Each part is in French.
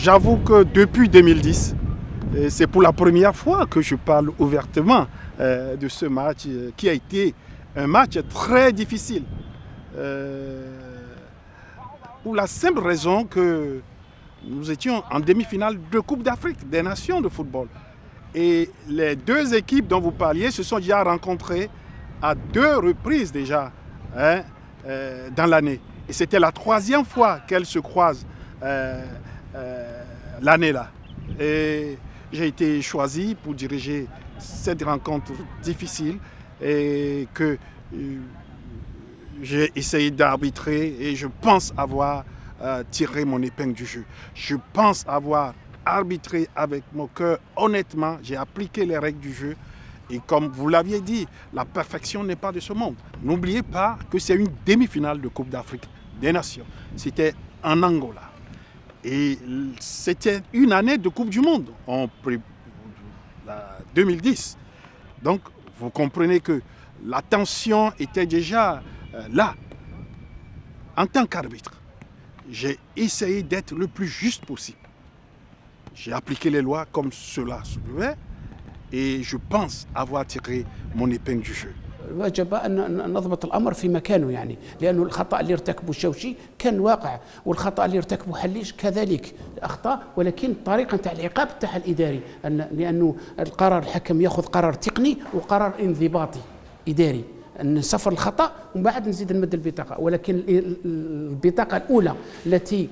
J'avoue que depuis 2010, c'est pour la première fois que je parle ouvertement de ce match qui a été un match très difficile. Pour la simple raison que nous étions en demi-finale de Coupe d'Afrique des Nations de football. Et les deux équipes dont vous parliez se sont déjà rencontrées à 2 reprises déjà dans l'année. Et c'était la 3e fois qu'elles se croisent l'année-là. Et j'ai été choisi pour diriger cette rencontre difficile et que j'ai essayé d'arbitrer et je pense avoir tiré mon épingle du jeu. Je pense avoir arbitré avec mon cœur. Honnêtement, j'ai appliqué les règles du jeu. Et comme vous l'aviez dit, la perfection n'est pas de ce monde. N'oubliez pas que c'est une demi-finale de Coupe d'Afrique des Nations. C'était en Angola. Et c'était une année de Coupe du Monde, en 2010. Donc, vous comprenez que la tension était déjà là. En tant qu'arbitre, j'ai essayé d'être le plus juste possible. J'ai appliqué les lois comme cela se devait et je pense avoir tiré mon épingle du jeu. وجب أن نضبط الأمر في مكانه يعني لأنه الخطأ اللي ارتكبه الشوشي كان واقع والخطأ اللي ارتكبه حليش كذلك أخطاء ولكن طريقة تاع العقاب تاعها الإداري لأنه القرار الحكم يأخذ قرار تقني وقرار انضباطي إداري نصفر الخطأ ومن بعد نزيد نمد البطاقة ولكن البطاقة الأولى التي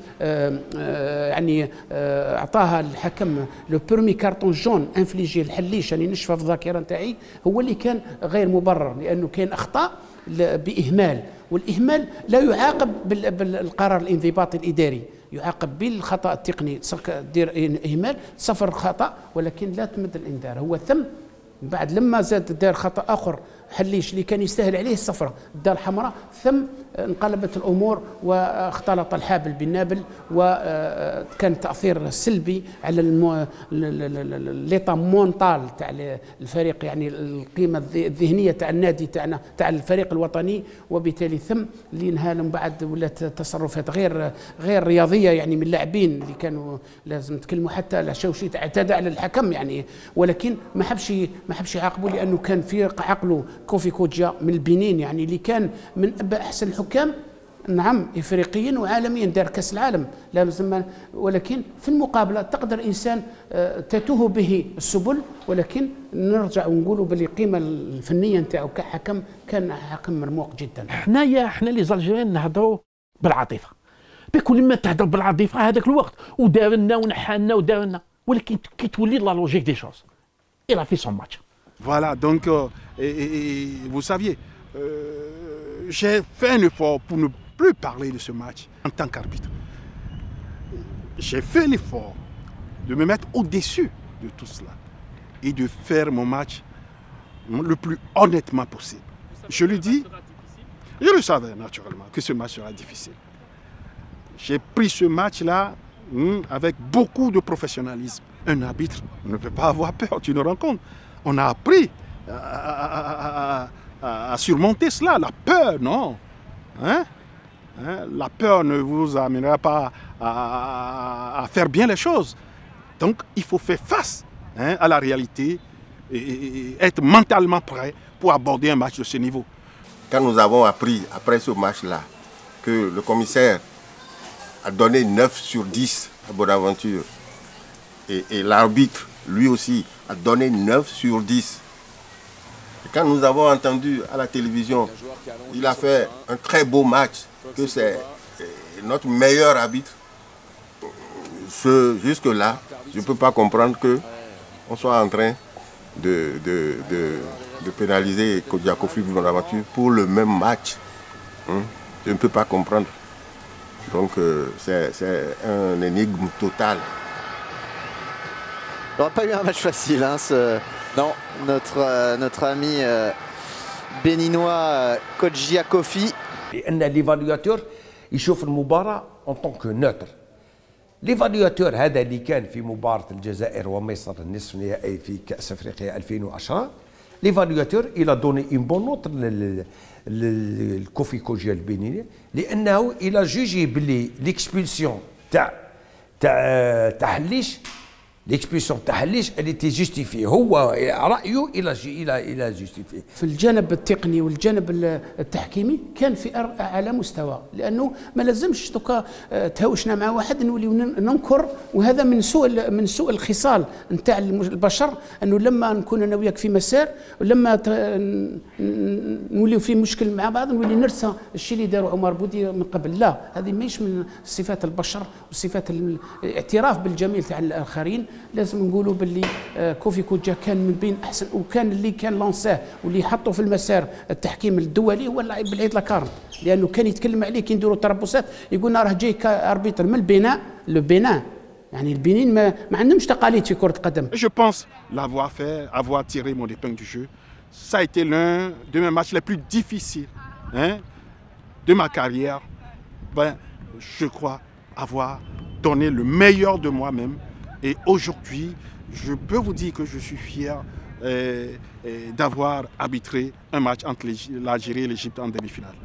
يعني أعطاها الحكم لو بيرمي كارتون جون انفليجي الحليش يعني نشفى في الذاكرة نتاعي هو اللي كان غير مبرر لأنه كان أخطاء بإهمال والإهمال لا يعاقب بالقرار الانضباطي الإداري يعاقب بالخطأ التقني دير إهمال صفر الخطأ ولكن لا تمد الإنذار هو ثم بعد لما زاد دار خطأ آخر حليش اللي كان يستاهل عليه الصفرة دار حمراء ثم انقلبت الأمور واختلط الحابل بالنابل وكان تأثير سلبي على الليطا مونطال تاع الفريق يعني القيمة الذهنية تاع النادي تاعنا تاع الفريق الوطني وبالتالي ثم اللي نهى من بعد ولات تصرفات غير رياضية يعني من اللاعبين اللي كانوا لازم نتكلموا حتى الشوشي اعتدى على الحكم يعني ولكن ما حبش يعاقبوا لأنه كان في عقله كوفي كوجا من البنين يعني اللي كان من أحسن الحكام نعم افريقيا وعالميا دار كاس العالم لازم ولكن في المقابله تقدر انسان تتوه به السبل ولكن نرجع ونقولوا باللي القيمه الفنيه نتاعو كحكم كان حكم مرموق جدا. حنا لي زالجيريان نهضروا بالعاطفه بكل ما تهضر بالعاطفه هذاك الوقت ودار لنا ونحالنا ودار لنا ولكن كي تولي لا لوجيك دي شوز il a fait son match. Voilà, donc, vous saviez, j'ai fait un effort pour ne plus parler de ce match en tant qu'arbitre. J'ai fait l'effort de me mettre au-dessus de tout cela et de faire mon match le plus honnêtement possible. Je lui dis, je le savais naturellement que ce match sera difficile. J'ai pris ce match-là avec beaucoup de professionnalisme. Un arbitre ne peut pas avoir peur d'une rencontre. On a appris à surmonter cela. La peur, non. La peur ne vous amènera pas à faire bien les choses. Donc, il faut faire face à la réalité et être mentalement prêt pour aborder un match de ce niveau. Quand nous avons appris, après ce match-là, que le commissaire a donné 9 sur 10 à Bonaventure et l'arbitre, lui aussi, a donné 9 sur 10. Et quand nous avons entendu à la télévision, il a fait un très beau match, que c'est notre meilleur arbitre. Jusque-là, je ne peux pas comprendre qu'on soit en train de pénaliser Kofi Bonaventure pour le même match. Je ne peux pas comprendre. Donc c'est un énigme total. Il n'aura pas eu un match facile, hein, non. Notre ami béninois Kodjia Kofi. l'évaluateur يشوف المباراة en tant que neutre. l'évaluateur هذا اللي كان في مباراة الجزائر ومصر النصف النهائي في كأس أفريقيا 2010 l'évaluateur il a donné une bonne note للكوفي كوجيا البنيني لأنه il a jugé باللي l'expulsion تاع تاع تحليش ليكسبرسيون تحليش اللي تيجيستيفي هو رايه الى جيستيفي. في الجانب التقني والجانب التحكيمي كان في اعلى مستوى، لانه ما لازمش دوكا تهاوشنا مع واحد نوليو ننكر، وهذا من سوء الخصال نتاع البشر، انه لما نكون انا وياك في مسار ولما نوليو في مشكل مع بعض نولي نرسى الشيء اللي داروا عمر بودي من قبل. لا، هذه ماهيش من صفات البشر وصفات الاعتراف بالجميل تاع الاخرين. لازم نقولوا باللي كوفي كوجا كان من بين احسن، وكان اللي كان لانساه واللي حطه في المسار التحكيم الدولي هو اللاعب بالعيد لاكارن، لانه كان يتكلم عليه كي نديروا تربصات يقولنا راه جاي كاربيتر من البناء يعني البنين ما عندهمش تقاليد في كرة القدم. Je pense l'avoir fait, avoir tiré mon épingle du jeu. Ça a été l'un de mes matchs les plus difficiles de ma carrière. Je crois avoir donné le meilleur de moi-même. Et aujourd'hui, je peux vous dire que je suis fier d'avoir arbitré un match entre l'Algérie et l'Égypte en demi-finale.